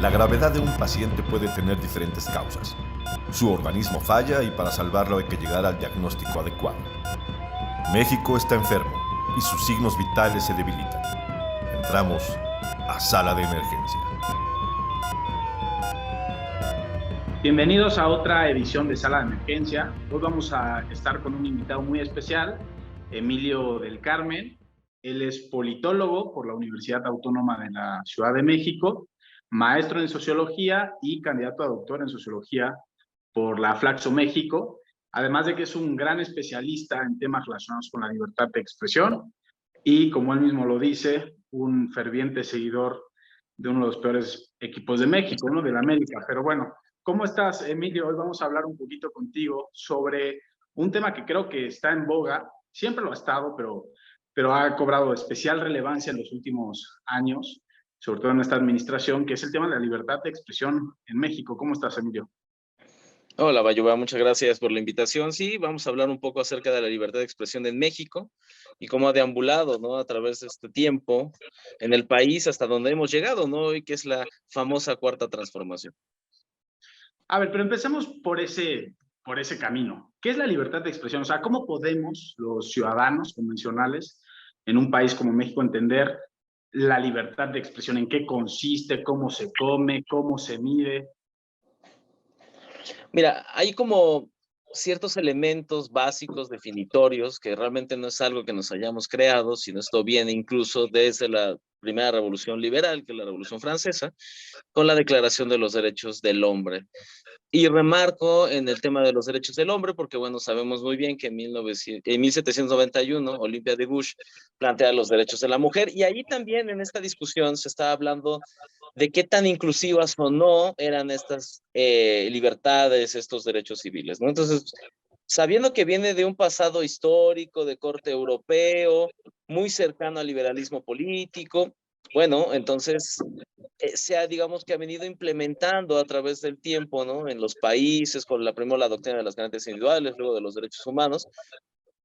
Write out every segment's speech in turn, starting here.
La gravedad de un paciente puede tener diferentes causas. Su organismo falla y para salvarlo hay que llegar al diagnóstico adecuado. México está enfermo y sus signos vitales se debilitan. Entramos a sala de emergencia. Bienvenidos a otra edición de Sala de Emergencia. Hoy vamos a estar con un invitado muy especial, Emilio del Carmen. Él es politólogo por la Universidad Autónoma de la Ciudad de México, maestro en sociología y candidato a doctor en sociología por la Flaxo México, además de que es un gran especialista en temas relacionados con la libertad de expresión y, como él mismo lo dice, un ferviente seguidor de uno de los peores equipos de México, ¿no? De la América. Pero bueno, ¿cómo estás, Emilio? Hoy vamos a hablar un poquito contigo sobre un tema que creo que está en boga, siempre lo ha estado, pero ha cobrado especial relevancia en los últimos años, sobre todo en esta administración, que es el tema de la libertad de expresión en México. ¿Cómo estás, Emilio? Hola, Bayuba, muchas gracias por la invitación. Sí, vamos a hablar un poco acerca de la libertad de expresión en México y cómo ha deambulado, ¿no? A través de este tiempo en el país hasta donde hemos llegado, ¿no? Y que es la famosa cuarta transformación. A ver, pero empecemos por ese camino. ¿Qué es la libertad de expresión? O sea, ¿cómo podemos los ciudadanos convencionales en un país como México entender la libertad de expresión? ¿En qué consiste? ¿Cómo se come? ¿Cómo se mide? Mira, hay como ciertos elementos básicos definitorios que realmente no es algo que nos hayamos creado, sino esto viene incluso desde la primera revolución liberal, que es la Revolución Francesa, con la Declaración de los Derechos del Hombre. Y remarco en el tema de los derechos del hombre, porque bueno, sabemos muy bien que en 1791 Olympia de Gouges plantea los derechos de la mujer, y ahí también en esta discusión se está hablando de qué tan inclusivas o no eran estas libertades, estos derechos civiles, ¿no? Entonces, sabiendo que viene de un pasado histórico de corte europeo, muy cercano al liberalismo político, bueno, entonces se ha, digamos que ha venido implementando a través del tiempo, ¿no? En los países, con primero la doctrina de las garantías individuales, luego de los derechos humanos,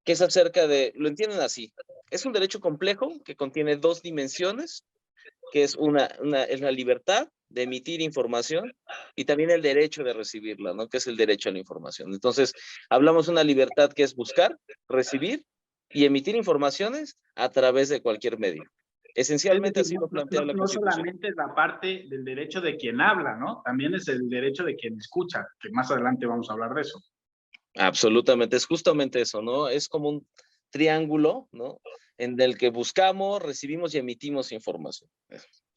que es acerca de, lo entienden así, es un derecho complejo que contiene dos dimensiones, que es es la libertad de emitir información y también el derecho de recibirla, ¿no? Que es el derecho a la información. Entonces, hablamos de una libertad que es buscar, recibir y emitir informaciones a través de cualquier medio. Esencialmente así lo plantea la Constitución. No solamente es la parte del derecho de quien habla, ¿no? También es el derecho de quien escucha, que más adelante vamos a hablar de eso. Absolutamente, es justamente eso, ¿no? Es como un triángulo, ¿no? En el que buscamos, recibimos y emitimos información.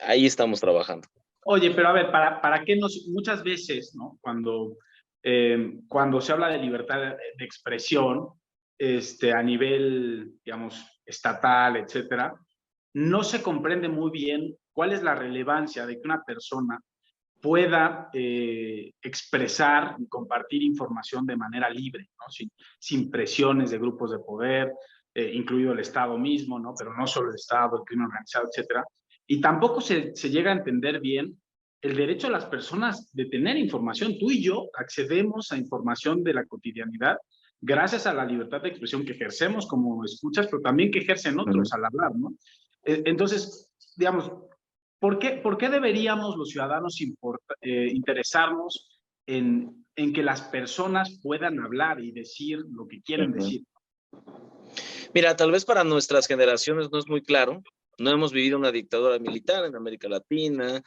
Ahí estamos trabajando. Oye, pero a ver, ¿para qué muchas veces, ¿no? Cuando se habla de libertad de expresión, a nivel, digamos, estatal, etcétera, no se comprende muy bien cuál es la relevancia de que una persona pueda expresar y compartir información de manera libre, ¿no? Sin presiones de grupos de poder, incluido el Estado mismo, ¿no? Pero no solo el Estado, el crimen organizado, etcétera. Y tampoco se llega a entender bien el derecho de las personas de tener información. Tú y yo accedemos a información de la cotidianidad gracias a la libertad de expresión que ejercemos como escuchas, pero también que ejercen otros al hablar, ¿no? Entonces, digamos, ¿por qué deberíamos los ciudadanos interesarnos en que las personas puedan hablar y decir lo que quieren decir? Mira, tal vez para nuestras generaciones no es muy claro. No hemos vivido una dictadura militar en América Latina,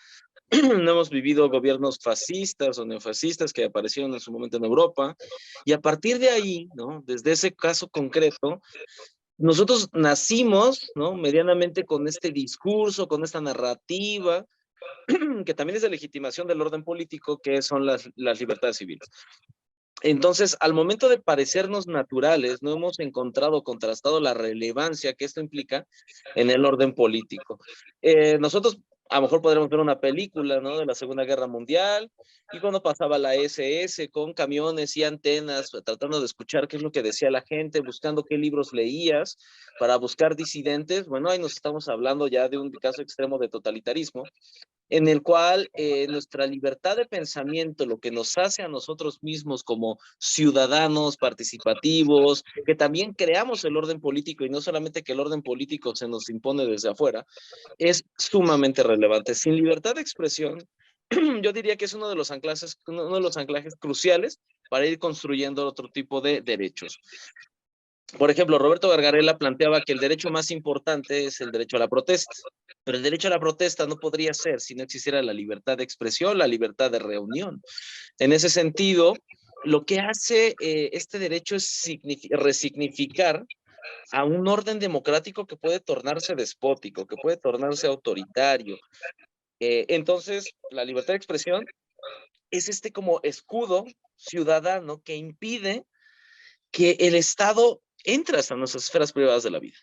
no hemos vivido gobiernos fascistas o neofascistas que aparecieron en su momento en Europa, y a partir de ahí, ¿no? Desde ese caso concreto, nosotros nacimos, ¿no? Medianamente con este discurso, con esta narrativa, que también es de legitimación del orden político, que son las libertades civiles. Entonces, al momento de parecernos naturales, no hemos encontrado contrastado la relevancia que esto implica en el orden político. Nosotros a lo mejor podremos ver una película, ¿no? De la Segunda Guerra Mundial, y cuando pasaba la SS con camiones y antenas, tratando de escuchar qué es lo que decía la gente, buscando qué libros leías para buscar disidentes, bueno, ahí nos estamos hablando ya de un caso extremo de totalitarismo, en el cual nuestra libertad de pensamiento, lo que nos hace a nosotros mismos como ciudadanos participativos, que también creamos el orden político y no solamente que el orden político se nos impone desde afuera, es sumamente relevante. Sin libertad de expresión, yo diría que es uno de los anclajes cruciales para ir construyendo otro tipo de derechos. Por ejemplo, Roberto Gargarella planteaba que el derecho más importante es el derecho a la protesta, pero el derecho a la protesta no podría ser si no existiera la libertad de expresión, la libertad de reunión. En ese sentido, lo que hace este derecho es resignificar a un orden democrático que puede tornarse despótico, que puede tornarse autoritario. Entonces, la libertad de expresión es este como escudo ciudadano que impide que el Estado entre hasta nuestras esferas privadas de la vida.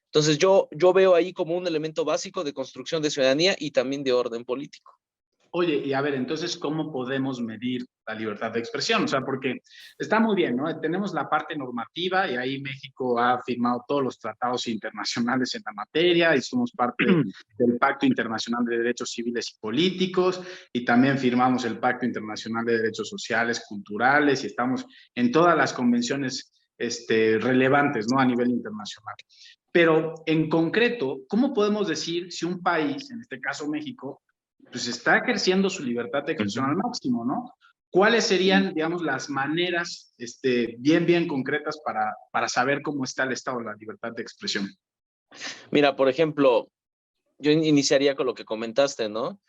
Entonces yo veo ahí como un elemento básico de construcción de ciudadanía y también de orden político. Oye, y a ver, entonces, ¿cómo podemos medir la libertad de expresión? O sea, porque está muy bien, ¿no? Tenemos la parte normativa y ahí México ha firmado todos los tratados internacionales en la materia y somos parte del Pacto Internacional de Derechos Civiles y Políticos y también firmamos el Pacto Internacional de Derechos Sociales, Culturales y estamos en todas las convenciones relevantes, ¿no? A nivel internacional. Pero en concreto, ¿cómo podemos decir si un país, en este caso México, pues está ejerciendo su libertad de expresión al máximo, ¿no? ¿Cuáles serían, digamos, las maneras bien concretas para saber cómo está el estado de la libertad de expresión? Mira, por ejemplo, yo iniciaría con lo que comentaste, ¿no?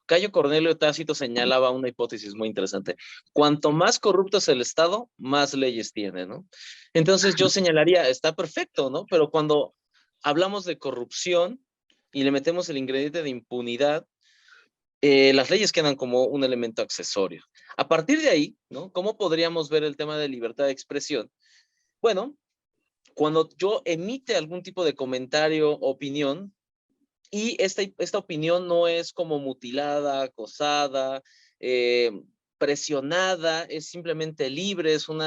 Cayo Cornelio Tácito señalaba una hipótesis muy interesante. Cuanto más corrupto es el Estado, más leyes tiene, ¿no? Entonces yo señalaría, está perfecto, ¿no? Pero cuando hablamos de corrupción y le metemos el ingrediente de impunidad, las leyes quedan como un elemento accesorio. A partir de ahí, ¿no? ¿Cómo podríamos ver el tema de libertad de expresión? Bueno, cuando yo emite algún tipo de comentario, opinión, y esta opinión no es como mutilada, acosada, presionada, es simplemente libre, es un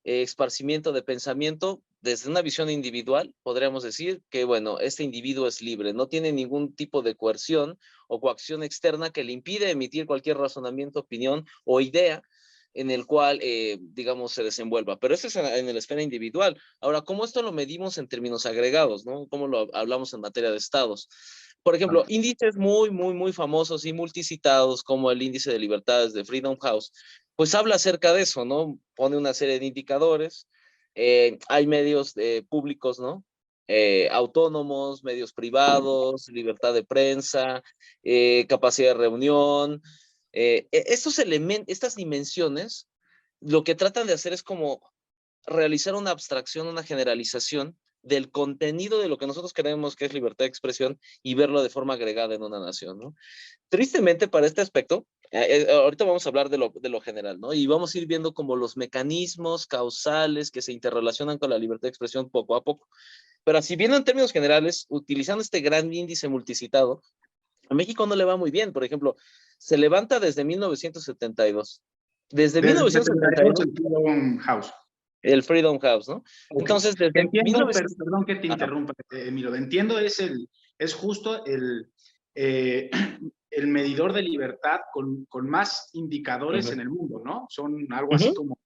esparcimiento de pensamiento. Desde una visión individual, podríamos decir que, bueno, este individuo es libre, no tiene ningún tipo de coerción o coacción externa que le impide emitir cualquier razonamiento, opinión o idea en el cual, digamos, se desenvuelva. Pero eso es en la esfera individual. Ahora, ¿cómo esto lo medimos en términos agregados, ¿no? ¿Cómo lo hablamos en materia de estados? Por ejemplo, índices muy famosos y multicitados, como el índice de libertades de Freedom House, pues habla acerca de eso, ¿no? Pone una serie de indicadores. Hay medios públicos, ¿no? Autónomos, medios privados, libertad de prensa, capacidad de reunión. Estos elementos, estas dimensiones, lo que tratan de hacer es como realizar una abstracción, una generalización del contenido de lo que nosotros creemos que es libertad de expresión y verlo de forma agregada en una nación, ¿no? Tristemente, para este aspecto, ahorita vamos a hablar de lo general, ¿no? Y vamos a ir viendo como los mecanismos causales que se interrelacionan con la libertad de expresión poco a poco. Pero así viendo en términos generales, utilizando este gran índice multicitado, a México no le va muy bien. Por ejemplo, se levanta desde 1972. Desde 1972, el Freedom House. El Freedom House, ¿no? Okay. Entonces, desde entiendo, 1900... perdón que te interrumpa, Emilio. Entiendo, es justo el medidor de libertad con más indicadores en el mundo, ¿no? Son algo así como,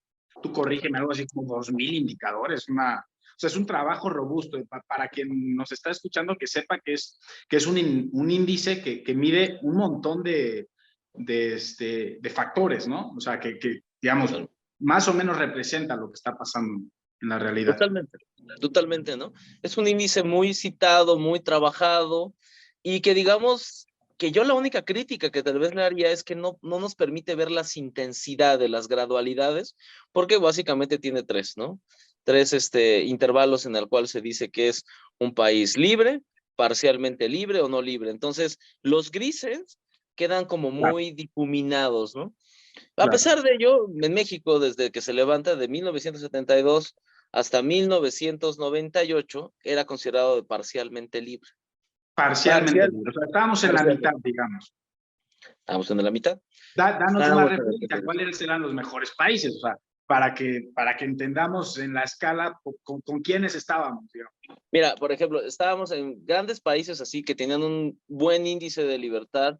tú corrígeme, algo así como 2,000 indicadores, o sea, es un trabajo robusto. Para quien nos está escuchando, que sepa que es un índice que mide un montón de factores, ¿no? O sea, que digamos, más o menos representa lo que está pasando en la realidad. Totalmente, ¿no? Es un índice muy citado, muy trabajado, y que digamos que yo la única crítica que tal vez le haría es que no nos permite ver las intensidades, las gradualidades, porque básicamente tiene tres, ¿no? Tres intervalos en el cual se dice que es un país libre, parcialmente libre o no libre. Entonces, los grises quedan como muy difuminados, ¿no? A pesar de ello, en México, desde que se levanta de 1972 hasta 1998, era considerado parcialmente libre. Parcialmente libre. O sea, estábamos en la mitad, digamos. Estábamos en la mitad. Danos una referencia, ¿cuáles serán los mejores países? O sea, para que entendamos en la escala con quiénes estábamos, digamos. Mira, por ejemplo, estábamos en grandes países así que tenían un buen índice de libertad,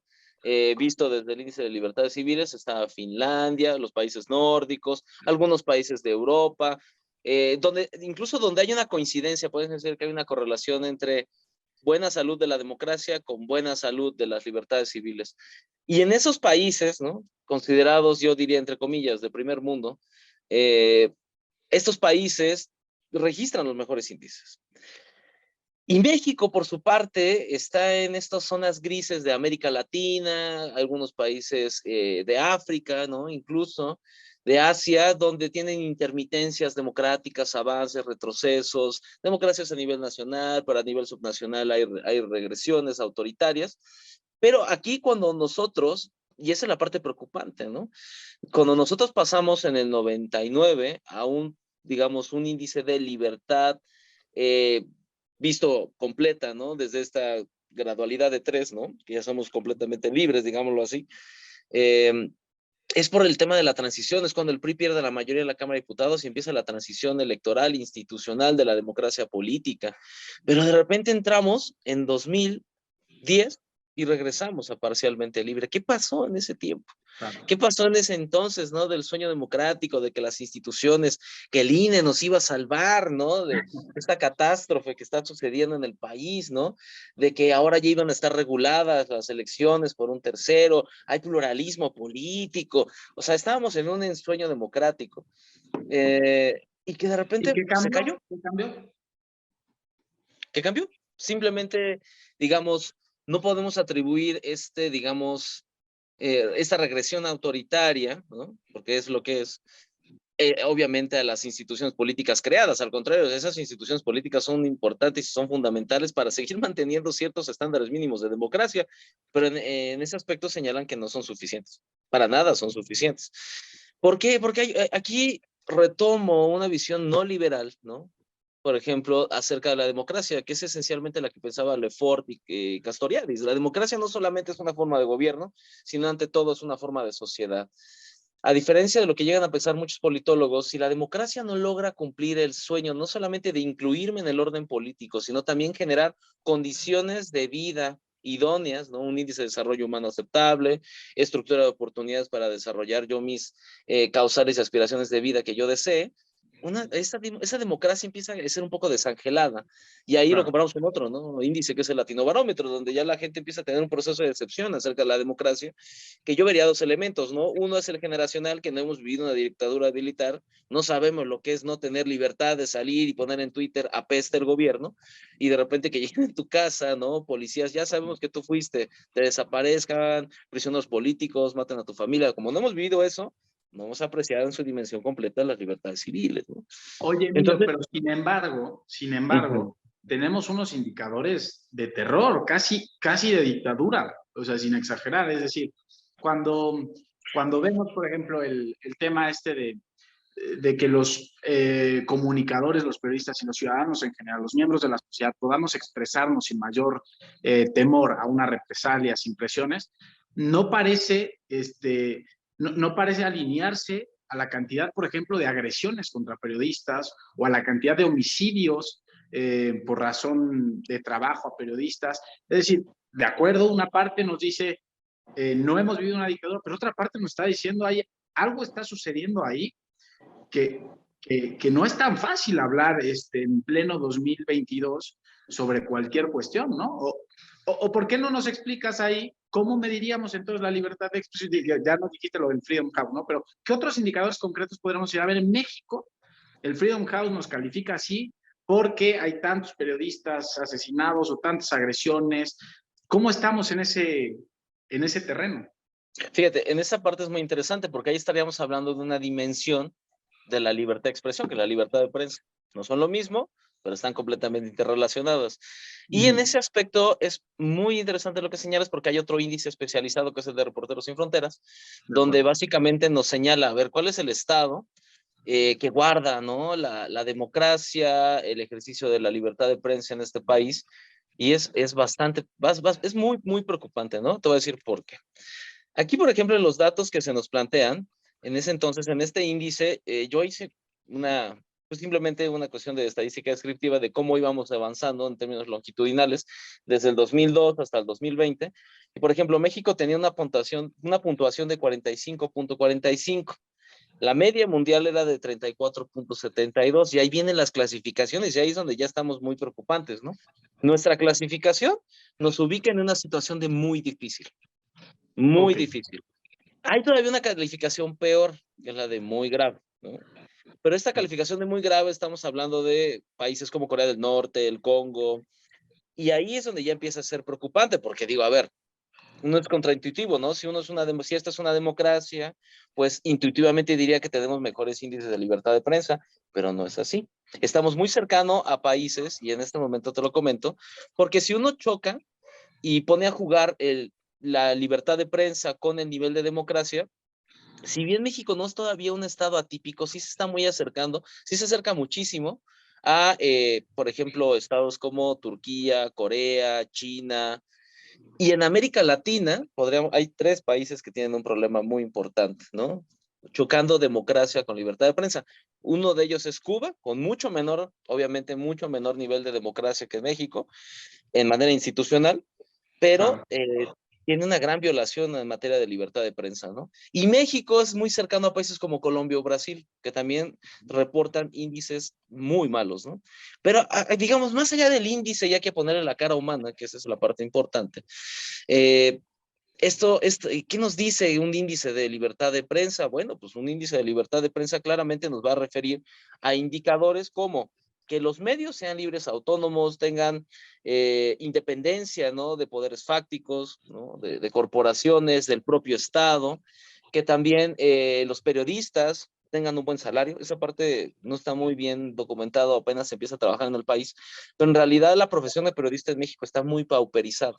visto desde el índice de libertades civiles. Estaba Finlandia, los países nórdicos, algunos países de Europa, incluso donde hay una coincidencia, pueden decir que hay una correlación entre buena salud de la democracia con buena salud de las libertades civiles. Y en esos países, ¿no? Considerados, yo diría, entre comillas, de primer mundo, estos países registran los mejores índices. Y México, por su parte, está en estas zonas grises de América Latina, algunos países de África, ¿no? Incluso de Asia, donde tienen intermitencias democráticas, avances, retrocesos, democracias a nivel nacional, pero a nivel subnacional hay regresiones autoritarias. Pero aquí cuando nosotros, y esa es la parte preocupante, ¿no? Cuando nosotros pasamos en el 99 a un, digamos, un índice de libertad visto completa, ¿no? Desde esta gradualidad de 3, ¿no? Que ya somos completamente libres, digámoslo así. Es por el tema de la transición, es cuando el PRI pierde la mayoría en la Cámara de Diputados y empieza la transición electoral, institucional de la democracia política. Pero de repente entramos en 2010 y regresamos a parcialmente libre. ¿Qué pasó en ese tiempo? Claro. ¿Qué pasó en ese entonces, no? Del sueño democrático, de que las instituciones, que el INE nos iba a salvar, ¿no? De esta catástrofe que está sucediendo en el país, ¿no? De que ahora ya iban a estar reguladas las elecciones por un tercero, hay pluralismo político, o sea, estábamos en un ensueño democrático. Y que de repente ¿Y qué se cambió? cayó. ¿Qué cambió? ¿Qué cambió? Simplemente, digamos, no podemos atribuir digamos, esta regresión autoritaria, ¿no? Porque es lo que es, obviamente a las instituciones políticas creadas. Al contrario, esas instituciones políticas son importantes y son fundamentales para seguir manteniendo ciertos estándares mínimos de democracia, pero en ese aspecto señalan que no son suficientes. Para nada son suficientes. ¿Por qué? Porque aquí retomo una visión no liberal, ¿no? Por ejemplo, acerca de la democracia, que es esencialmente la que pensaba Lefort y Castoriadis. La democracia no solamente es una forma de gobierno, sino ante todo es una forma de sociedad. A diferencia de lo que llegan a pensar muchos politólogos, si la democracia no logra cumplir el sueño, no solamente de incluirme en el orden político, sino también generar condiciones de vida idóneas, ¿no? Un índice de desarrollo humano aceptable, estructura de oportunidades para desarrollar yo mis causales y aspiraciones de vida que yo desee, esa democracia empieza a ser un poco desangelada. Y ahí lo comparamos con otro, ¿no? Índice que es el Latinobarómetro, donde ya la gente empieza a tener un proceso de decepción acerca de la democracia, que yo vería dos elementos, ¿no? Uno es el generacional, que no hemos vivido una dictadura militar, no sabemos lo que es no tener libertad de salir y poner en Twitter apesta el gobierno, y de repente que lleguen a tu casa, ¿no? Policías, ya sabemos que tú fuiste, te desaparezcan, prisioneros políticos, maten a tu familia. Como no hemos vivido eso, no hemos apreciado en su dimensión completa las libertades civiles, ¿no? Oye, Emilio, Entonces, pero sin embargo, tenemos unos indicadores de terror, casi de dictadura, o sea, sin exagerar. Es decir, cuando vemos, por ejemplo, el tema de que los comunicadores, los periodistas y los ciudadanos en general, los miembros de la sociedad, podamos expresarnos sin mayor temor a una represalia, sin presiones, no parece, no parece alinearse a la cantidad, por ejemplo, de agresiones contra periodistas o a la cantidad de homicidios por razón de trabajo a periodistas. Es decir, de acuerdo, una parte nos dice, no hemos vivido una dictadura, pero otra parte nos está diciendo, algo está sucediendo ahí que no es tan fácil hablar en pleno 2022 sobre cualquier cuestión, ¿no? O ¿por qué no nos explicas ahí cómo mediríamos entonces la libertad de expresión? Ya nos dijiste lo del Freedom House, ¿no? Pero ¿qué otros indicadores concretos podríamos ir a ver? En México, el Freedom House nos califica así porque hay tantos periodistas asesinados o tantas agresiones. ¿Cómo estamos en ese terreno? fíjate, en esa parte es muy interesante porque ahí estaríamos hablando de una dimensión de la libertad de expresión, que la libertad de prensa. No son lo mismo, pero están completamente interrelacionadas. Y en ese aspecto es muy interesante lo que señalas porque hay otro índice especializado que es el de Reporteros Sin Fronteras, donde básicamente nos señala, a ver, cuál es el estado que guarda, ¿no? La democracia, el ejercicio de la libertad de prensa en este país. Y es bastante, es muy, muy preocupante, ¿no? Te voy a decir por qué. Aquí, por ejemplo, en los datos que se nos plantean, en ese entonces, en este índice, yo hice pues simplemente una cuestión de estadística descriptiva de cómo íbamos avanzando en términos longitudinales desde el 2002 hasta el 2020. Y, por ejemplo, México tenía una puntuación de 45.45. La media mundial era de 34.72 y ahí vienen las clasificaciones y ahí es donde ya estamos muy preocupantes, ¿no? Nuestra clasificación nos ubica en una situación de muy difícil. Muy Ok. difícil. Hay todavía una calificación peor, que es la de muy grave, ¿no? Pero esta calificación de muy grave estamos hablando de países como Corea del Norte, el Congo, y ahí es donde ya empieza a ser preocupante, porque digo, a ver, no es contraintuitivo, ¿no? Si uno es si esta es una democracia, pues intuitivamente diría que tenemos mejores índices de libertad de prensa, pero no es así. Estamos muy cercano a países, y en este momento te lo comento, porque si uno choca y pone a jugar la libertad de prensa con el nivel de democracia, si bien México no es todavía un estado atípico, sí se está muy acercando, sí se acerca muchísimo a, por ejemplo, estados como Turquía, Corea, China, y en América Latina hay 3 países que tienen un problema muy importante, ¿no? Chocando democracia con libertad de prensa. Uno de ellos es Cuba, con mucho menor, obviamente mucho menor nivel de democracia que México, en manera institucional, pero Claro. tiene una gran violación en materia de libertad de prensa, ¿no? Y México es muy cercano a países como Colombia o Brasil, que también reportan índices muy malos, ¿no? Pero digamos, más allá del índice, ya que ponerle la cara humana, que esa es la parte importante, eh, ¿qué nos dice un índice de libertad de prensa? Bueno, pues un índice de libertad de prensa claramente nos va a referir a indicadores como que los medios sean libres, autónomos, tengan independencia, ¿no? De poderes fácticos, ¿no? De corporaciones, del propio Estado, que también los periodistas tengan un buen salario. Esa parte no está muy bien documentado, apenas se empieza a trabajar en el país, pero en realidad la profesión de periodista en México está muy pauperizada.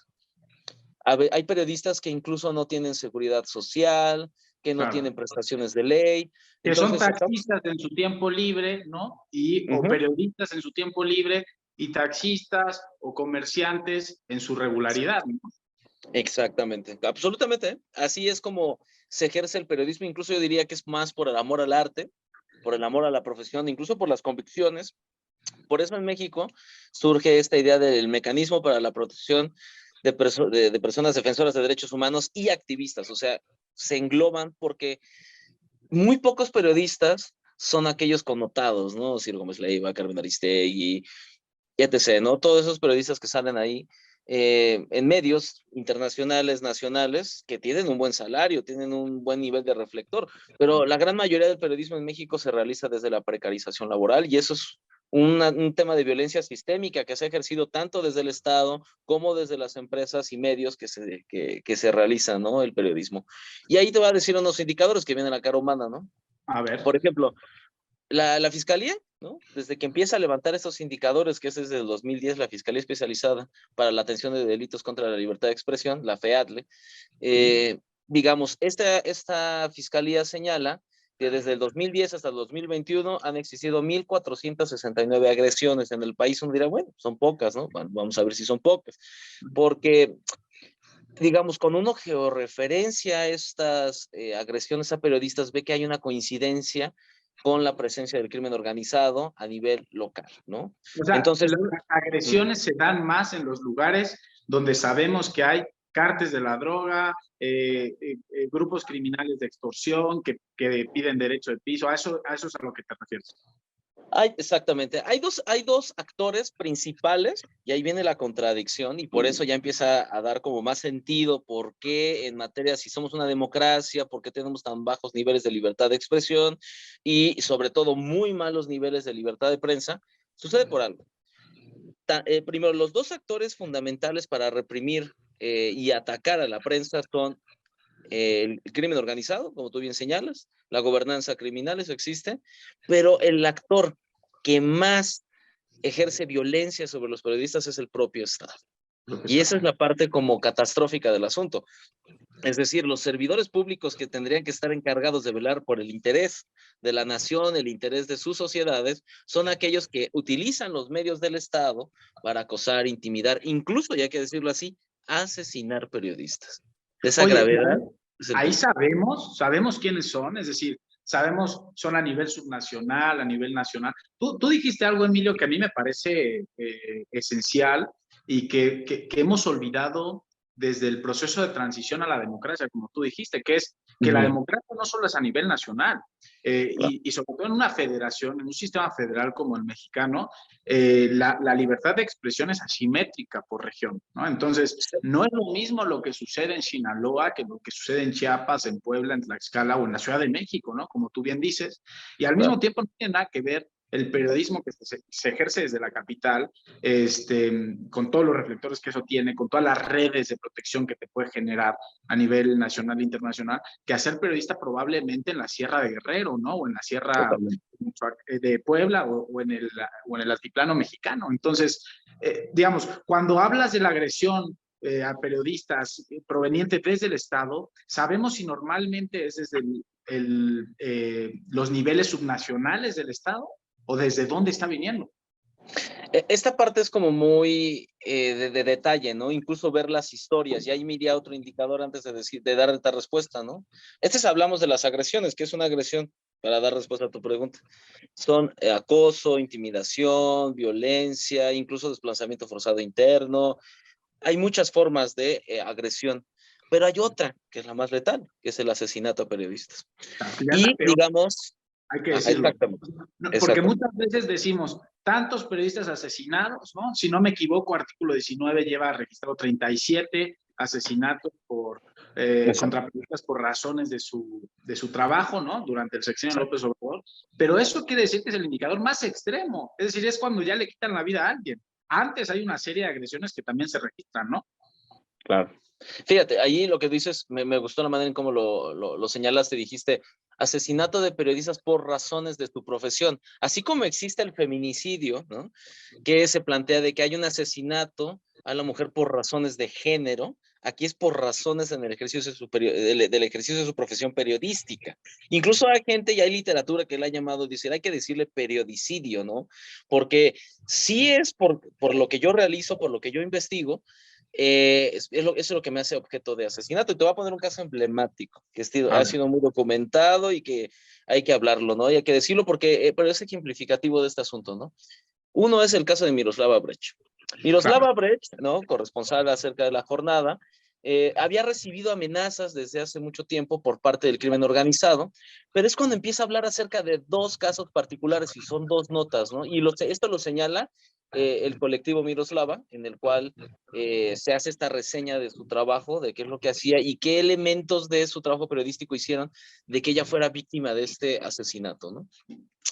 Hay periodistas que incluso no tienen seguridad social, que no Claro. tienen prestaciones de ley. Que son Entonces, estamos... taxistas en su tiempo libre, ¿no? O Ujú. periodistas en su tiempo libre y taxistas o comerciantes en su regularidad, ¿no? Exactamente, absolutamente, ¿eh? Así es como se ejerce el periodismo. Incluso yo diría que es más por el amor al arte, por el amor a la profesión, incluso por las convicciones. Por eso en México surge esta idea del mecanismo para la protección de personas defensoras de derechos humanos y activistas. O sea, se engloban porque muy pocos periodistas son aquellos connotados, ¿no? Ciro Gómez Leiva, Carmen Aristegui, etc., ¿no? Todos esos periodistas que salen ahí en medios internacionales, nacionales, que tienen un buen salario, tienen un buen nivel de reflector, pero la gran mayoría del periodismo en México se realiza desde la precarización laboral, y eso es un tema de violencia sistémica que se ha ejercido tanto desde el Estado como desde las empresas y medios que se realizan, ¿no? El periodismo. Y ahí te va a decir unos indicadores que vienen a la cara humana, ¿no? A ver. Por ejemplo, la Fiscalía, ¿no? Desde que empieza a levantar estos indicadores, que es desde el 2010 la Fiscalía Especializada para la Atención de Delitos contra la Libertad de Expresión, la FEADLE, digamos, esta Fiscalía señala que desde el 2010 hasta el 2021 han existido 1,469 agresiones en el país. Uno dirá, bueno, son pocas, ¿no? Bueno, vamos a ver si son pocas, porque digamos, cuando uno georreferencia estas agresiones a periodistas, ve que hay una coincidencia con la presencia del crimen organizado a nivel local, ¿no? O sea, Entonces, las agresiones se dan más en los lugares donde sabemos que hay cárteles de la droga, grupos criminales de extorsión que piden derecho de piso. A eso es a lo que te refieres. exactamente, hay dos actores principales y ahí viene la contradicción, y por eso ya empieza a dar como más sentido por qué en materia, si somos una democracia, por qué tenemos tan bajos niveles de libertad de expresión y sobre todo muy malos niveles de libertad de prensa. Sucede por algo. Primero, los dos actores fundamentales para reprimir y atacar a la prensa son el crimen organizado, como tú bien señalas, la gobernanza criminal, eso existe, pero el actor que más ejerce violencia sobre los periodistas es el propio Estado. Y esa es la parte como catastrófica del asunto. Es decir, los servidores públicos que tendrían que estar encargados de velar por el interés de la nación, el interés de sus sociedades, son aquellos que utilizan los medios del Estado para acosar, intimidar, incluso, ya hay que decirlo así, asesinar periodistas. De esa Oye, gravedad es el ahí tema. sabemos quiénes son, es decir, sabemos, son a nivel subnacional, a nivel nacional. Tú dijiste algo, Emilio, que a mí me parece esencial y que hemos olvidado desde el proceso de transición a la democracia, como tú dijiste, que es que la democracia no solo es a nivel nacional, y sobre todo en una federación, en un sistema federal como el mexicano, la libertad de expresión es asimétrica por región, ¿no? Entonces, no es lo mismo lo que sucede en Sinaloa que lo que sucede en Chiapas, en Puebla, en Tlaxcala o en la Ciudad de México, ¿no? Como tú bien dices, y al mismo tiempo no tiene nada que ver el periodismo que se ejerce desde la capital, con todos los reflectores que eso tiene, con todas las redes de protección que te puede generar a nivel nacional e internacional, que hacer periodista probablemente en la Sierra de Guerrero, ¿no? O en la Sierra de Puebla o en el altiplano mexicano. Entonces, digamos, cuando hablas de la agresión a periodistas proveniente desde el Estado, sabemos si normalmente es desde los niveles subnacionales del Estado o desde dónde está viniendo. Esta parte es como muy de detalle, ¿no? Incluso ver las historias. Y ahí me iría otro indicador antes de dar esta respuesta, ¿no? Hablamos de las agresiones, que es una agresión, para dar respuesta a tu pregunta. Son acoso, intimidación, violencia, incluso desplazamiento forzado interno. Hay muchas formas de agresión. Pero hay otra, que es la más letal, que es el asesinato a periodistas. Y digamos... Hay que decirlo. Exactamente. Porque muchas veces decimos, tantos periodistas asesinados, ¿no? Si no me equivoco, artículo 19 lleva registrado 37 asesinatos contra periodistas por razones de su trabajo, ¿no? Durante el sexenio de López Obrador. Pero eso quiere decir que es el indicador más extremo. Es decir, es cuando ya le quitan la vida a alguien. Antes hay una serie de agresiones que también se registran, ¿no? Claro. Fíjate, ahí lo que dices, me gustó la manera en cómo lo señalaste, dijiste, asesinato de periodistas por razones de su profesión, así como existe el feminicidio, ¿no? Que se plantea de que hay un asesinato a la mujer por razones de género, aquí es por razones en el ejercicio del ejercicio de su profesión periodística. Incluso hay gente y hay literatura que la ha llamado, dice, hay que decirle periodicidio, ¿no? Porque sí es por lo que yo realizo, por lo que yo investigo, eso es lo que me hace objeto de asesinato. Y te voy a poner un caso emblemático que ha sido muy documentado y que hay que hablarlo, ¿no? Y hay que decirlo porque pero es ejemplificativo de este asunto, ¿no? Uno es el caso de Miroslava Brecht. Miroslava Brecht, ¿no? Corresponsal acerca de la jornada, había recibido amenazas desde hace mucho tiempo por parte del crimen organizado, pero es cuando empieza a hablar acerca de dos casos particulares y son dos notas, ¿no? Y esto lo señala el colectivo Miroslava, en el cual se hace esta reseña de su trabajo, de qué es lo que hacía y qué elementos de su trabajo periodístico hicieron de que ella fuera víctima de este asesinato, ¿no?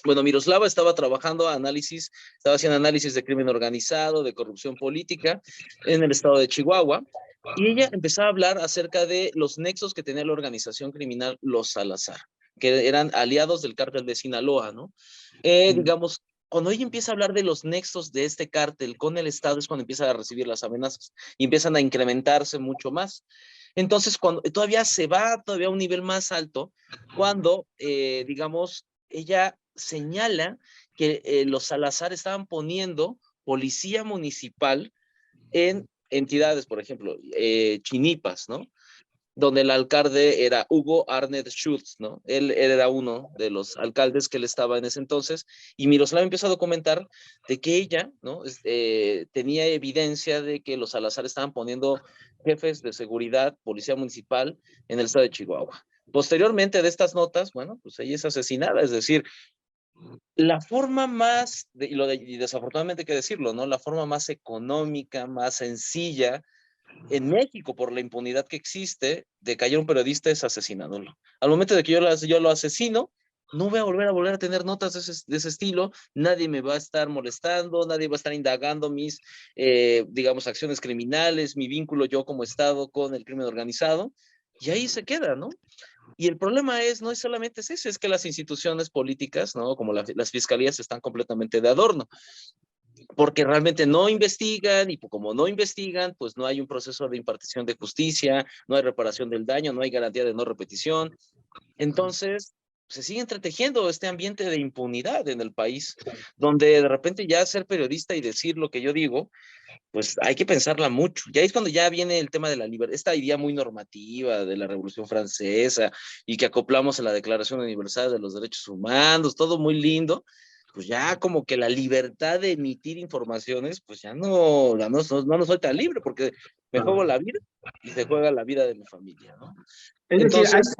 Bueno, Miroslava estaba estaba haciendo análisis de crimen organizado, de corrupción política en el estado de Chihuahua, y ella empezaba a hablar acerca de los nexos que tenía la organización criminal Los Salazar, que eran aliados del cártel de Sinaloa, ¿no? Digamos, cuando ella empieza a hablar de los nexos de este cártel con el Estado es cuando empieza a recibir las amenazas y empiezan a incrementarse mucho más. Entonces, cuando todavía se va a un nivel más alto, cuando, digamos, ella señala que los Salazar estaban poniendo policía municipal en entidades, por ejemplo, Chinipas, ¿no? Donde el alcalde era Hugo Arnett Schultz, ¿no? Él era uno de los alcaldes que él estaba en ese entonces, y Miroslava empieza a documentar de que ella, ¿no? Tenía evidencia de que los Salazar estaban poniendo jefes de seguridad, policía municipal, en el estado de Chihuahua. Posteriormente de estas notas, bueno, pues ella es asesinada, es decir, la forma más, y desafortunadamente hay que decirlo, ¿no? La forma más económica, más sencilla, en México, por la impunidad que existe, de que haya un periodista es asesinándolo. Al momento de que yo lo asesino, no voy a volver a tener notas de ese estilo, nadie me va a estar molestando, nadie va a estar indagando mis, digamos, acciones criminales, mi vínculo yo como Estado con el crimen organizado, y ahí se queda, ¿no? Y el problema no es solamente eso, es que las instituciones políticas, ¿no? Como las fiscalías están completamente de adorno, porque realmente no investigan y como no investigan, pues no hay un proceso de impartición de justicia, no hay reparación del daño, no hay garantía de no repetición. Entonces, se sigue entretejiendo este ambiente de impunidad en el país, donde de repente ya ser periodista y decir lo que yo digo, pues hay que pensarla mucho. Ya es cuando ya viene el tema de la libertad, esta idea muy normativa de la Revolución Francesa y que acoplamos a la Declaración Universal de los Derechos Humanos, todo muy lindo, pues ya como que la libertad de emitir informaciones, pues ya no nos suelta libre, porque me juego la vida y se juega la vida de mi familia, ¿no? Es decir, Entonces,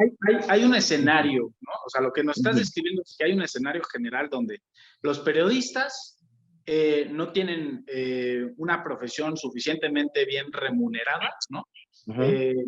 hay un escenario, ¿no? O sea, lo que nos estás ujú, describiendo es que hay un escenario general donde los periodistas no tienen una profesión suficientemente bien remunerada, ¿no? ujú, Eh,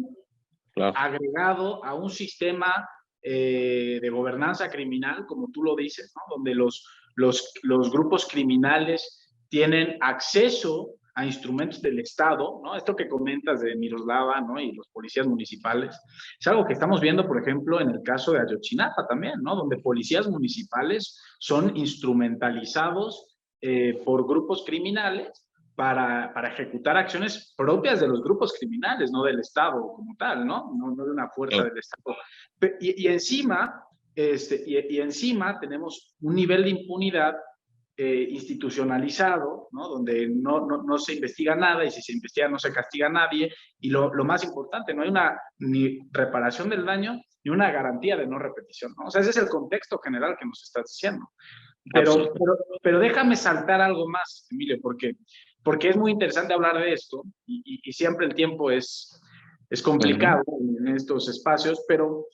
claro, agregado a un sistema de gobernanza criminal, como tú lo dices, ¿no? Donde los grupos criminales tienen acceso a instrumentos del Estado, ¿no? Esto que comentas de Miroslava, ¿no? Y los policías municipales, es algo que estamos viendo, por ejemplo, en el caso de Ayotzinapa también, ¿no? Donde policías municipales son instrumentalizados por grupos criminales para ejecutar acciones propias de los grupos criminales, no del Estado como tal, ¿no? No de una fuerza claro, del Estado. Y encima, y encima tenemos un nivel de impunidad institucionalizado, ¿no? Donde no se investiga nada y si se investiga no se castiga a nadie. Y lo más importante, no hay una ni reparación del daño ni una garantía de no repetición, ¿no? O sea, ese es el contexto general que nos estás diciendo. Pero, absolutamente. pero, pero déjame saltar algo más, Emilio, porque es muy interesante hablar de esto y siempre el tiempo es Ujú, complicado en estos espacios, pero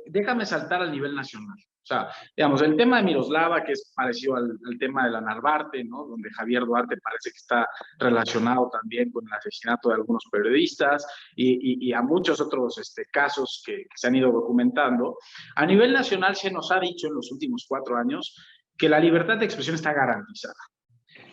déjame saltar al nivel nacional. O sea, digamos, el tema de Miroslava, que es parecido al tema de la Narvarte, ¿no? Donde Javier Duarte parece que está relacionado también con el asesinato de algunos periodistas y a muchos otros casos que se han ido documentando. A nivel nacional se nos ha dicho en los últimos 4 años que la libertad de expresión está garantizada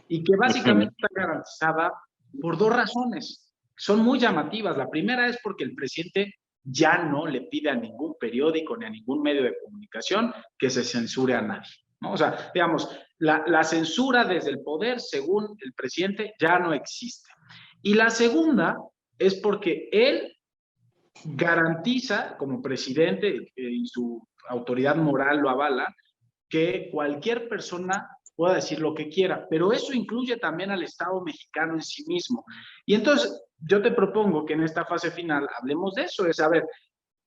y que ujú, básicamente está garantizada por dos razones. Son muy llamativas. La primera es porque el presidente ya no le pide a ningún periódico ni a ningún medio de comunicación que se censure a nadie, ¿no? O sea, digamos, la censura desde el poder, según el presidente, ya no existe. Y la segunda es porque él garantiza, como presidente, y su autoridad moral lo avala, que cualquier persona pueda decir lo que quiera, pero eso incluye también al Estado mexicano en sí mismo. Y entonces yo te propongo que en esta fase final hablemos de eso, es a ver,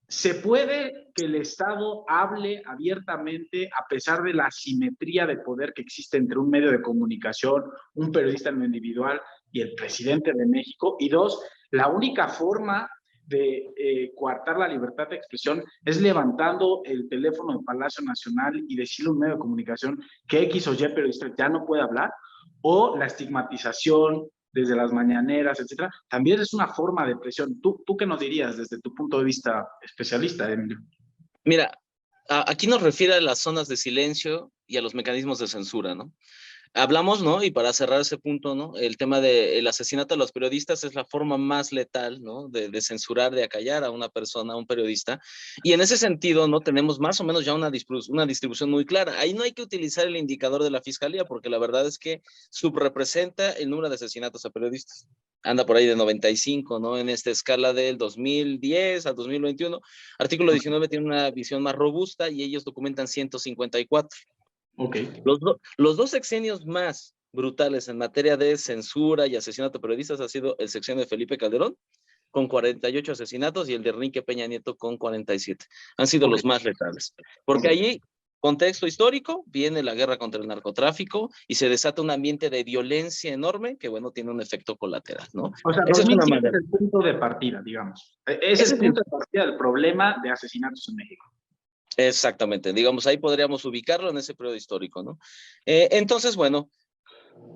¿se puede que el Estado hable abiertamente a pesar de la asimetría de poder que existe entre un medio de comunicación, un periodista en lo individual y el presidente de México? Y dos, la única forma de coartar la libertad de expresión es levantando el teléfono del Palacio Nacional y decirle a un medio de comunicación que X o Y periodista ya no puede hablar, o la estigmatización desde las mañaneras, etcétera, también es una forma de presión. ¿Tú qué nos dirías desde tu punto de vista especialista, Emilio? mira, aquí nos refiere a las zonas de silencio y a los mecanismos de censura, ¿no? Hablamos, ¿no? Y para cerrar ese punto, ¿no? El tema del asesinato de los periodistas es la forma más letal, ¿no? De censurar, de acallar a una persona, a un periodista. Y en ese sentido, ¿no? Tenemos más o menos ya una distribución muy clara. Ahí no hay que utilizar el indicador de la fiscalía, porque la verdad es que subrepresenta el número de asesinatos a periodistas. Anda por ahí de 95, ¿no? En esta escala del 2010 al 2021. Artículo 19 tiene una visión más robusta y ellos documentan 154. Ok. Los dos sexenios más brutales en materia de censura y asesinato de periodistas ha sido el sexenio de Felipe Calderón, con 48 asesinatos, y el de Enrique Peña Nieto con 47. Han sido Ok. los más letales. Ok. Porque allí, contexto histórico, viene la guerra contra el narcotráfico y se desata un ambiente de violencia enorme que, bueno, tiene un efecto colateral, ¿no? O sea, Esa es una 2007 es manera. el punto de partida, digamos. Es Ese el es el, punto de partida del problema de asesinatos en México. exactamente, digamos, ahí podríamos ubicarlo en ese periodo histórico, ¿no? Entonces, bueno,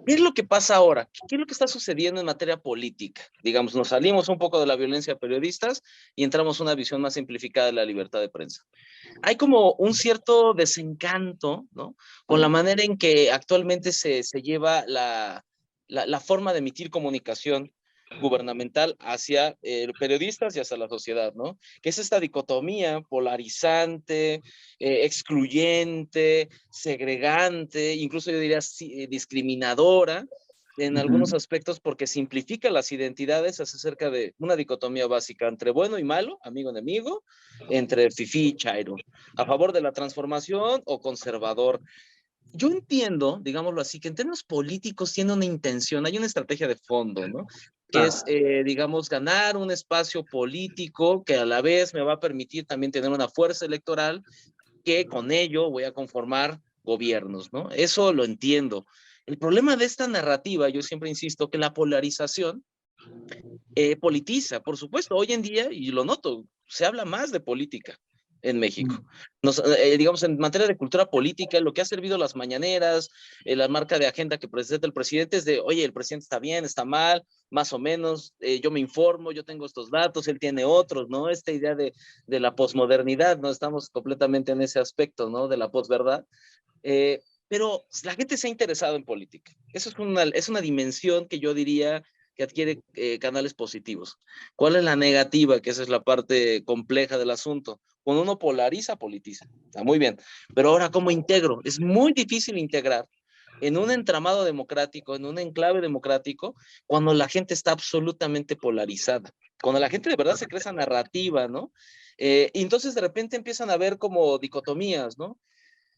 ¿qué es lo que pasa ahora? ¿Qué es lo que está sucediendo en materia política? Digamos, nos salimos un poco de la violencia de periodistas y entramos a una visión más simplificada de la libertad de prensa. Hay como un cierto desencanto, ¿no? Con la manera en que actualmente se lleva la forma de emitir comunicación gubernamental hacia periodistas y hacia la sociedad, ¿no? Que es esta dicotomía polarizante, excluyente, segregante, incluso yo diría discriminadora en algunos Ujú. aspectos, porque simplifica las identidades, hace cerca de una dicotomía básica entre bueno y malo, amigo enemigo, entre fifí y chairo, a favor de la transformación o conservador. Yo entiendo, digámoslo así, que en términos políticos tiene una intención, hay una estrategia de fondo, ¿no? Que es, Claro. digamos, ganar un espacio político que a la vez me va a permitir también tener una fuerza electoral, que con ello voy a conformar gobiernos, ¿no? Eso lo entiendo. El problema de esta narrativa, yo siempre insisto, que la polarización Politiza, por supuesto. Hoy en día, y lo noto, se habla más de política en México. Digamos, en materia de cultura política, lo que ha servido las mañaneras, la marca de agenda que presenta el presidente es de, oye, el presidente está bien, está mal, más o menos, yo me informo, yo tengo estos datos, él tiene otros, ¿no? Esta idea de la posmodernidad, ¿no? Estamos completamente en ese aspecto, ¿no? De la posverdad. Pero la gente se ha interesado en política. Eso es una dimensión que yo diría que adquiere canales positivos. ¿Cuál es la negativa? Que esa es la parte compleja del asunto. Cuando uno polariza, politiza. Está muy bien. Pero ahora, ¿cómo integro? Es muy difícil integrar en un entramado democrático, en un enclave democrático, cuando la gente está absolutamente polarizada. Cuando la gente de verdad se crea esa narrativa, ¿no? Y entonces de repente empiezan a ver como dicotomías, ¿no?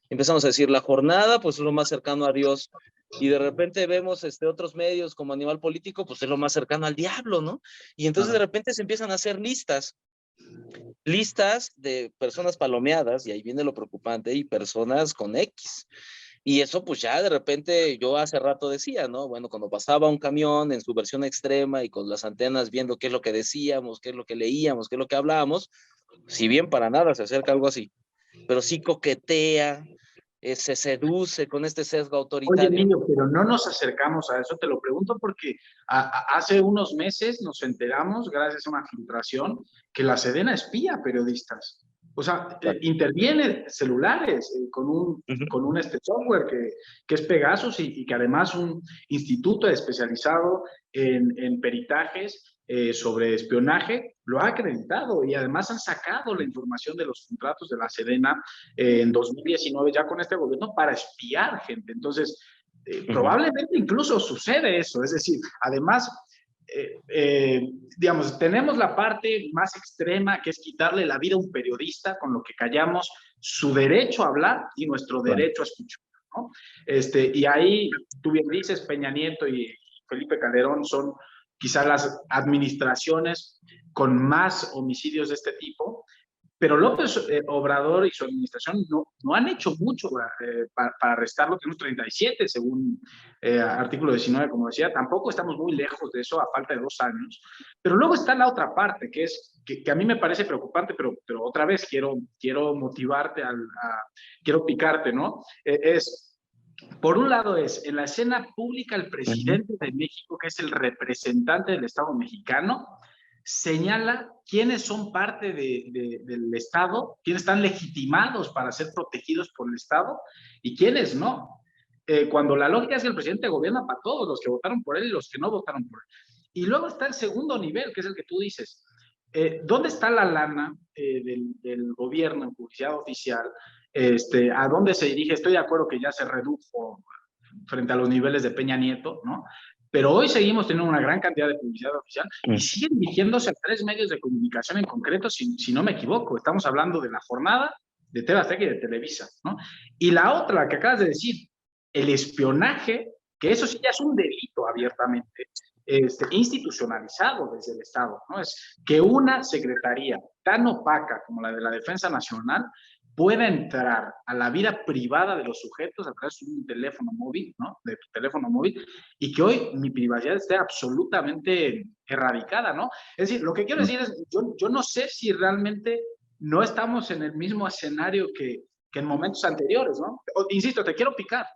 Empezamos a decir, la jornada, pues es lo más cercano a Dios. Y de repente vemos otros medios como Animal Político, pues es lo más cercano al diablo, ¿no? Y entonces de repente se empiezan a hacer listas de personas palomeadas, y ahí viene lo preocupante, y personas con X. Y eso pues ya de repente, yo hace rato decía, ¿no? Bueno, cuando pasaba un camión en su versión extrema y con las antenas viendo qué es lo que decíamos, qué es lo que leíamos, qué es lo que hablábamos, si bien para nada se acerca algo así, pero sí coquetea, se seduce con este sesgo Oye, autoritario. Emilio, pero no nos acercamos a eso, te lo pregunto porque hace unos meses nos enteramos, gracias a una filtración, que la Sedena espía periodistas. O sea, interviene celulares con un software que es Pegasus y que además un instituto especializado en peritajes sobre espionaje lo ha acreditado y además han sacado la información de los contratos de la Sedena en 2019 ya con este gobierno para espiar gente. Entonces, probablemente incluso sucede eso. Es decir, además, digamos, tenemos la parte más extrema que es quitarle la vida a un periodista con lo que callamos su derecho a hablar y nuestro derecho a escuchar, ¿no? Y ahí, tú bien dices, Peña Nieto y Felipe Calderón son quizá las administraciones con más homicidios de este tipo, pero López Obrador y su administración no han hecho mucho para arrestarlo. Tenemos 37, según artículo 19, como decía. Tampoco estamos muy lejos de eso a falta de 2 años. Pero luego está la otra parte, que es que a mí me parece preocupante, pero otra vez quiero motivarte, quiero picarte, ¿no? Por un lado en la escena pública el presidente de México, que es el representante del Estado mexicano, señala quiénes son parte del Estado, quiénes están legitimados para ser protegidos por el Estado y quiénes no. Cuando la lógica es que el presidente gobierna para todos, los que votaron por él y los que no votaron por él. Y luego está el segundo nivel, que es el que tú dices. ¿Dónde está la lana del gobierno en publicidad oficial? ¿A dónde se dirige? Estoy de acuerdo que ya se redujo frente a los niveles de Peña Nieto, ¿no? Pero hoy seguimos teniendo una gran cantidad de publicidad oficial y siguen dirigiéndose a 3 medios de comunicación en concreto, si no me equivoco. Estamos hablando de La Jornada, de TV Azteca y de Televisa, ¿no? Y la otra que acabas de decir, el espionaje, que eso sí ya es un delito abiertamente, institucionalizado desde el Estado, ¿no? Es que una secretaría tan opaca como la de la Defensa Nacional pueda entrar a la vida privada de los sujetos a través de un teléfono móvil, ¿no? De tu teléfono móvil, y que hoy mi privacidad esté absolutamente erradicada, ¿no? Es decir, lo que quiero decir es, yo no sé si realmente no estamos en el mismo escenario que en momentos anteriores, ¿no? Insisto, te quiero picar.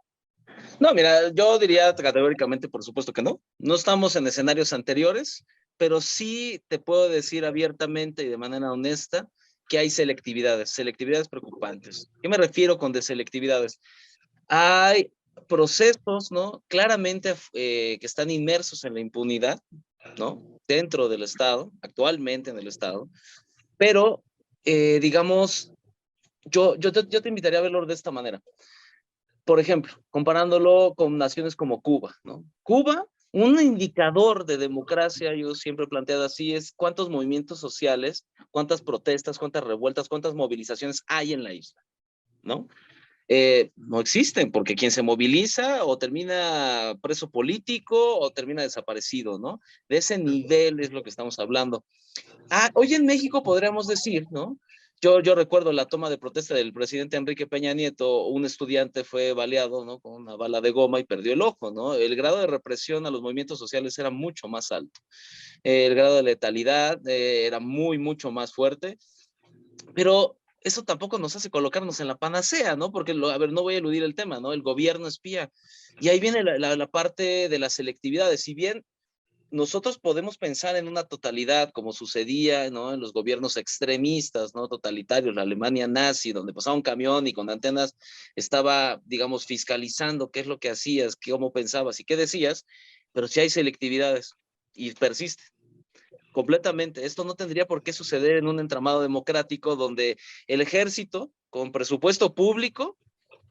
No, mira, yo diría categóricamente, por supuesto que no. No estamos en escenarios anteriores, pero sí te puedo decir abiertamente y de manera honesta que hay selectividades preocupantes. ¿Qué me refiero con deselectividades? Hay procesos, ¿no? Claramente que están inmersos en la impunidad, ¿no? Dentro del Estado, actualmente en el Estado, pero, digamos, yo te invitaría a verlo de esta manera. Por ejemplo, comparándolo con naciones como Cuba, ¿no? Cuba, un indicador de democracia, yo siempre he planteado así, es cuántos movimientos sociales, cuántas protestas, cuántas revueltas, cuántas movilizaciones hay en la isla, ¿no? No existen, porque quien se moviliza o termina preso político o termina desaparecido, ¿no? De ese nivel es lo que estamos hablando. Hoy en México podríamos decir, ¿no? Yo recuerdo la toma de protesta del presidente Enrique Peña Nieto. Un estudiante fue baleado, ¿no?, con una bala de goma y perdió el ojo, ¿no? El grado de represión a los movimientos sociales era mucho más alto. El grado de letalidad era mucho más fuerte, pero eso tampoco nos hace colocarnos en la panacea, ¿no? Porque, a ver, no voy a eludir el tema, ¿no? El gobierno espía. Y ahí viene la parte de la selectividad. Si bien nosotros podemos pensar en una totalidad como sucedía, ¿no?, en los gobiernos extremistas, ¿no?, totalitarios, la Alemania nazi, donde pasaba un camión y con antenas estaba, digamos, fiscalizando qué es lo que hacías, cómo pensabas y qué decías, pero sí hay selectividades y persiste completamente. Esto no tendría por qué suceder en un entramado democrático donde el ejército, con presupuesto público,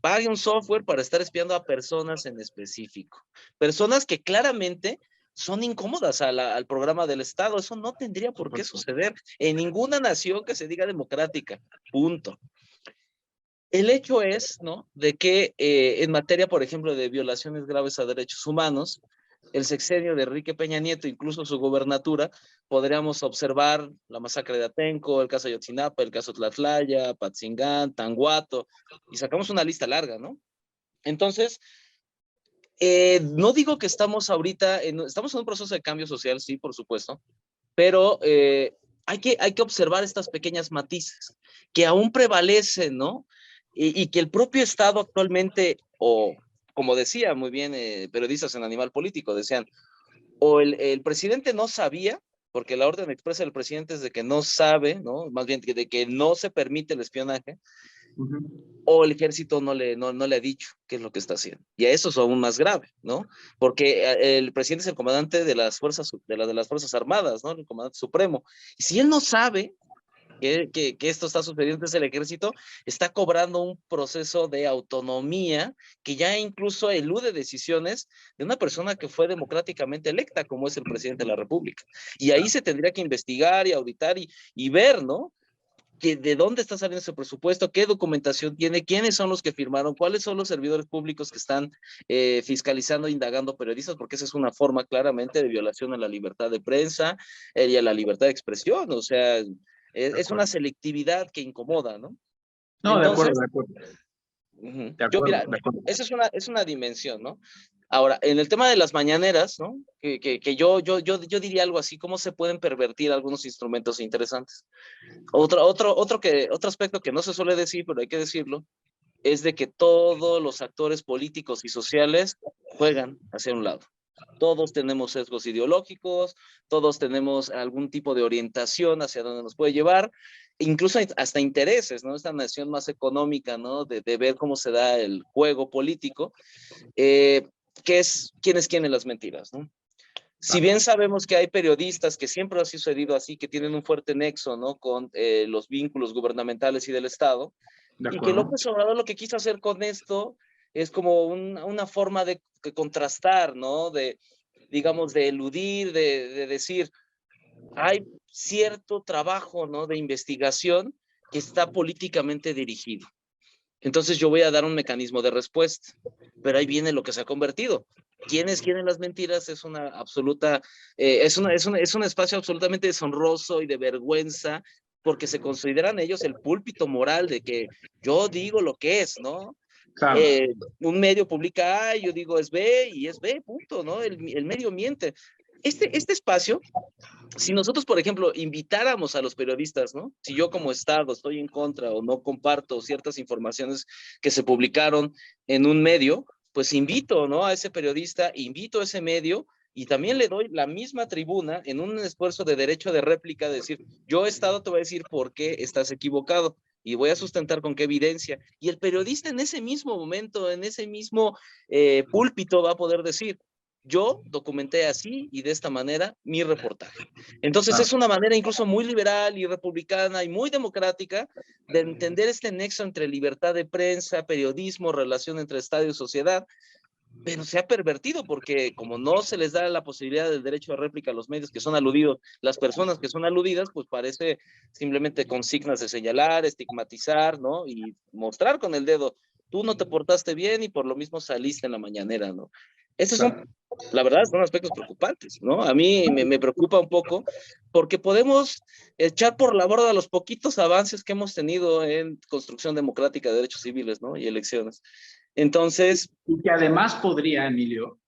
pague un software para estar espiando a personas en específico. Personas que claramente son incómodas al programa del Estado. Eso no tendría por qué suceder en ninguna nación que se diga democrática. Punto. El hecho es, ¿no?, de que en materia, por ejemplo, de violaciones graves a derechos humanos, el sexenio de Enrique Peña Nieto, incluso su gobernatura, podríamos observar la masacre de Atenco, el caso de Ayotzinapa, el caso de Tlatlaya, Patzingán, Tanguato, y sacamos una lista larga, ¿no? Entonces, no digo que estamos ahorita, estamos en un proceso de cambio social, sí, por supuesto, pero hay que observar estas pequeñas matices que aún prevalecen, ¿no? Y que el propio Estado actualmente, o como decía muy bien periodistas en Animal Político, decían, o el presidente no sabía, porque la orden expresa del presidente es de que no sabe, ¿no?, más bien de que no se permite el espionaje, o el ejército no le ha dicho qué es lo que está haciendo. Y a eso es aún más grave, ¿no? Porque el presidente es el comandante de las fuerzas, de las Fuerzas Armadas, ¿no?, el comandante supremo. Y si él no sabe que esto está sucediendo, entonces el ejército está cobrando un proceso de autonomía que ya incluso elude decisiones de una persona que fue democráticamente electa, como es el presidente de la República. Y ahí se tendría que investigar y auditar y ver, ¿no?, de dónde está saliendo ese presupuesto, qué documentación tiene, quiénes son los que firmaron, cuáles son los servidores públicos que están fiscalizando, indagando periodistas, porque esa es una forma claramente de violación a la libertad de prensa y a la libertad de expresión. O sea, es una selectividad que incomoda, ¿no? No, Entonces, de acuerdo. mira, esa es una dimensión, ¿no? Ahora, en el tema de las mañaneras, ¿no?, que yo diría algo así, ¿cómo se pueden pervertir algunos instrumentos interesantes? Otro aspecto que no se suele decir, pero hay que decirlo, es de que todos los actores políticos y sociales juegan hacia un lado. Todos tenemos sesgos ideológicos, todos tenemos algún tipo de orientación hacia dónde nos puede llevar, incluso hasta intereses, ¿no? Esta nación más económica, ¿no?, de ver cómo se da el juego político, que es quién es quién en las mentiras, ¿no? Si bien sabemos que hay periodistas que siempre ha sucedido así, que tienen un fuerte nexo, ¿no?, con los vínculos gubernamentales y del Estado, y que López Obrador lo que quiso hacer con esto es como una forma de contrastar, ¿no?, digamos, de eludir, de decir, hay cierto trabajo, ¿no?, de investigación que está políticamente dirigido. Entonces yo voy a dar un mecanismo de respuesta, pero ahí viene lo que se ha convertido. ¿Quién es quién en las mentiras? Es una absoluta, es un espacio absolutamente deshonroso y de vergüenza, porque se consideran ellos el púlpito moral de que yo digo lo que es, ¿no? Claro. Un medio publica A, yo digo es B, y es B, punto, ¿no? El medio miente. Este espacio, si nosotros, por ejemplo, invitáramos a los periodistas, ¿no? Si yo como Estado estoy en contra o no comparto ciertas informaciones que se publicaron en un medio, pues invito, ¿no?, a ese periodista, invito a ese medio y también le doy la misma tribuna en un esfuerzo de derecho de réplica, de decir, yo Estado te voy a decir por qué estás equivocado y voy a sustentar con qué evidencia. Y el periodista en ese mismo momento, en ese mismo púlpito va a poder decir, yo documenté así y de esta manera mi reportaje. Entonces es una manera incluso muy liberal y republicana y muy democrática de entender este nexo entre libertad de prensa, periodismo, relación entre Estado y sociedad, pero se ha pervertido porque como no se les da la posibilidad del derecho de réplica a los medios que son aludidos, las personas que son aludidas, pues parece simplemente consignas de señalar, estigmatizar, ¿no?, y mostrar con el dedo, tú no te portaste bien y por lo mismo saliste en la mañanera, ¿no? Estos son, la verdad, son aspectos preocupantes, ¿no? A mí me preocupa un poco porque podemos echar por la borda los poquitos avances que hemos tenido en construcción democrática de derechos civiles, ¿no? Y elecciones. Entonces... Y que además podría, Emilio,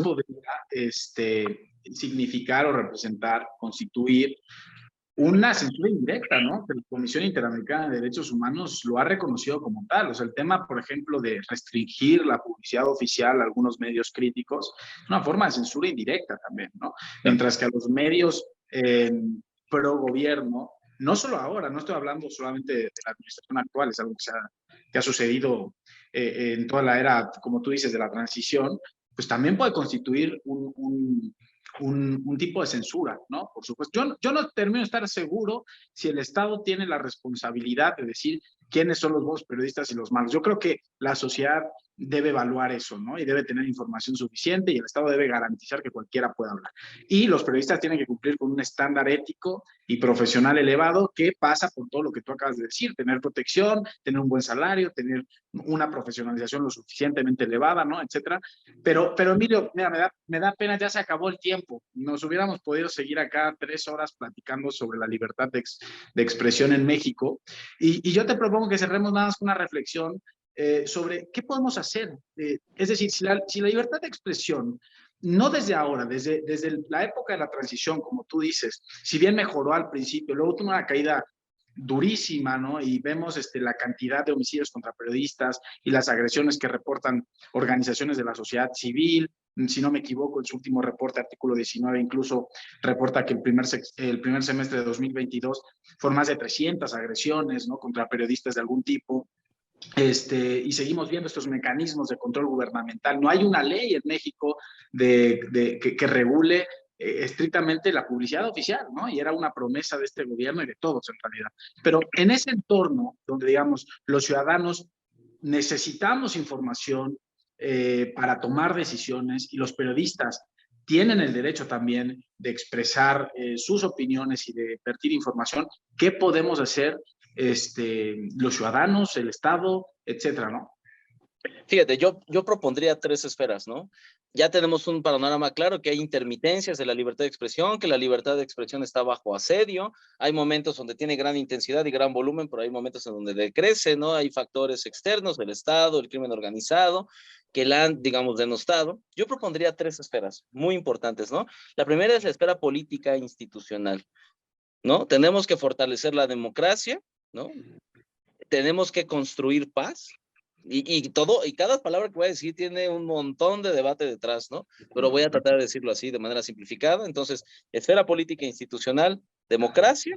podría significar o representar, constituir una censura indirecta, ¿no? Que la Comisión Interamericana de Derechos Humanos lo ha reconocido como tal. O sea, el tema, por ejemplo, de restringir la publicidad oficial a algunos medios críticos, es una forma de censura indirecta también, ¿no? Mientras que a los medios pro gobierno, no solo ahora, no estoy hablando solamente de la administración actual, es algo que ha sucedido en toda la era, como tú dices, de la transición, pues también puede constituir un tipo de censura, ¿no? Por supuesto. Yo no termino de estar seguro si el Estado tiene la responsabilidad de decir quiénes son los buenos periodistas y los malos. Yo creo que la sociedad debe evaluar eso, ¿no? Y debe tener información suficiente y el Estado debe garantizar que cualquiera pueda hablar. Y los periodistas tienen que cumplir con un estándar ético y profesional elevado que pasa por todo lo que tú acabas de decir, tener protección, tener un buen salario, tener una profesionalización lo suficientemente elevada, ¿no? Etcétera. Pero Emilio, mira, me da pena, ya se acabó el tiempo. Nos hubiéramos podido seguir acá 3 horas platicando sobre la libertad de expresión en México. Y yo te propongo que cerremos nada más con una reflexión sobre qué podemos hacer. Es decir, si la libertad de expresión, no desde ahora, desde la época de la transición, como tú dices, si bien mejoró al principio, luego tuvo una caída durísima, ¿no? Y vemos la cantidad de homicidios contra periodistas y las agresiones que reportan organizaciones de la sociedad civil. Si no me equivoco, en su último reporte, artículo 19, incluso reporta que el primer semestre de 2022 fueron más de 300 agresiones, ¿no? Contra periodistas de algún tipo. Y seguimos viendo estos mecanismos de control gubernamental. No hay una ley en México que regule estrictamente la publicidad oficial, ¿no? Y era una promesa de este gobierno y de todos en realidad. Pero en ese entorno donde, digamos, los ciudadanos necesitamos información para tomar decisiones y los periodistas tienen el derecho también de expresar sus opiniones y de vertir información, ¿qué podemos hacer los ciudadanos, el Estado, etcétera, ¿no? Fíjate, yo propondría 3 esferas, ¿no? Ya tenemos un panorama claro que hay intermitencias de la libertad de expresión, que la libertad de expresión está bajo asedio, hay momentos donde tiene gran intensidad y gran volumen, pero hay momentos en donde decrece, ¿no? Hay factores externos, el Estado, el crimen organizado, que la han, digamos, denostado. Yo propondría 3 esferas muy importantes, ¿no? La primera es la esfera política e institucional, ¿no? Tenemos que fortalecer la democracia, ¿no? Tenemos que construir paz, y cada palabra que voy a decir tiene un montón de debate detrás, ¿no? Pero voy a tratar de decirlo así de manera simplificada. Entonces, esfera política e institucional, democracia,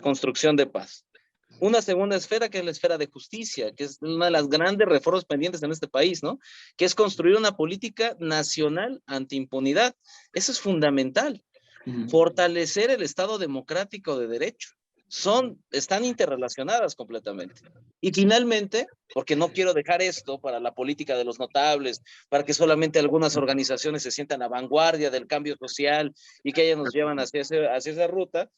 construcción de paz. Una segunda esfera que es la esfera de justicia, que es una de las grandes reformas pendientes en este país, ¿no? Que es construir una política nacional antiimpunidad. Eso es fundamental. Fortalecer el Estado democrático de derecho. Están interrelacionadas completamente. Y finalmente, porque no quiero dejar esto para la política de los notables, para que solamente algunas organizaciones se sientan a vanguardia del cambio social y que ellas nos llevan hacia esa ruta,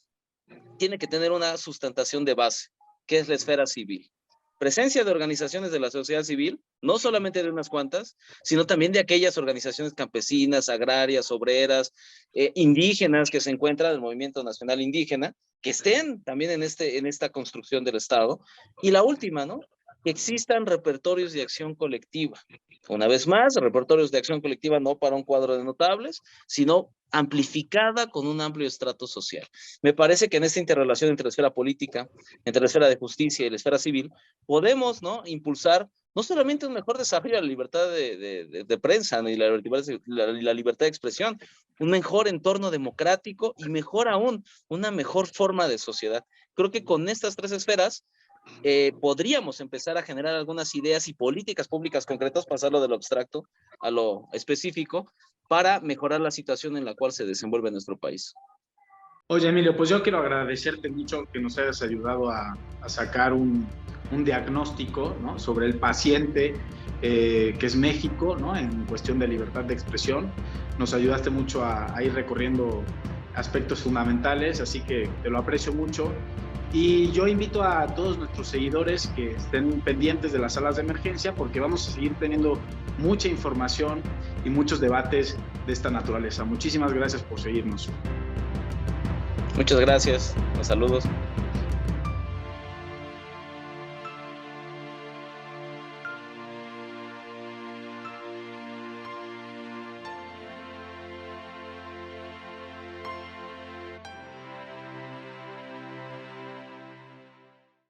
tiene que tener una sustentación de base, que es la esfera civil. Presencia de organizaciones de la sociedad civil, no solamente de unas cuantas, sino también de aquellas organizaciones campesinas, agrarias, obreras, indígenas que se encuentran en el Movimiento Nacional Indígena, que estén también en esta construcción del Estado. Y la última, ¿no? Que existan repertorios de acción colectiva. Una vez más, repertorios de acción colectiva no para un cuadro de notables, sino amplificada con un amplio estrato social. Me parece que en esta interrelación entre la esfera política, entre la esfera de justicia y la esfera civil, podemos, ¿no? Impulsar no solamente un mejor desarrollo de la libertad de prensa, ¿no? y la libertad de expresión, un mejor entorno democrático y mejor aún, una mejor forma de sociedad. Creo que con estas 3 esferas podríamos empezar a generar algunas ideas y políticas públicas concretas, pasarlo de lo abstracto a lo específico, para mejorar la situación en la cual se desenvuelve nuestro país. Oye, Emilio, pues yo quiero agradecerte mucho que nos hayas ayudado a sacar un diagnóstico, ¿no? Sobre el paciente que es México, ¿no? En cuestión de libertad de expresión. Nos ayudaste mucho a ir recorriendo aspectos fundamentales, así que te lo aprecio mucho. Y yo invito a todos nuestros seguidores que estén pendientes de las salas de emergencia, porque vamos a seguir teniendo mucha información y muchos debates de esta naturaleza. Muchísimas gracias por seguirnos. Muchas gracias. Saludos.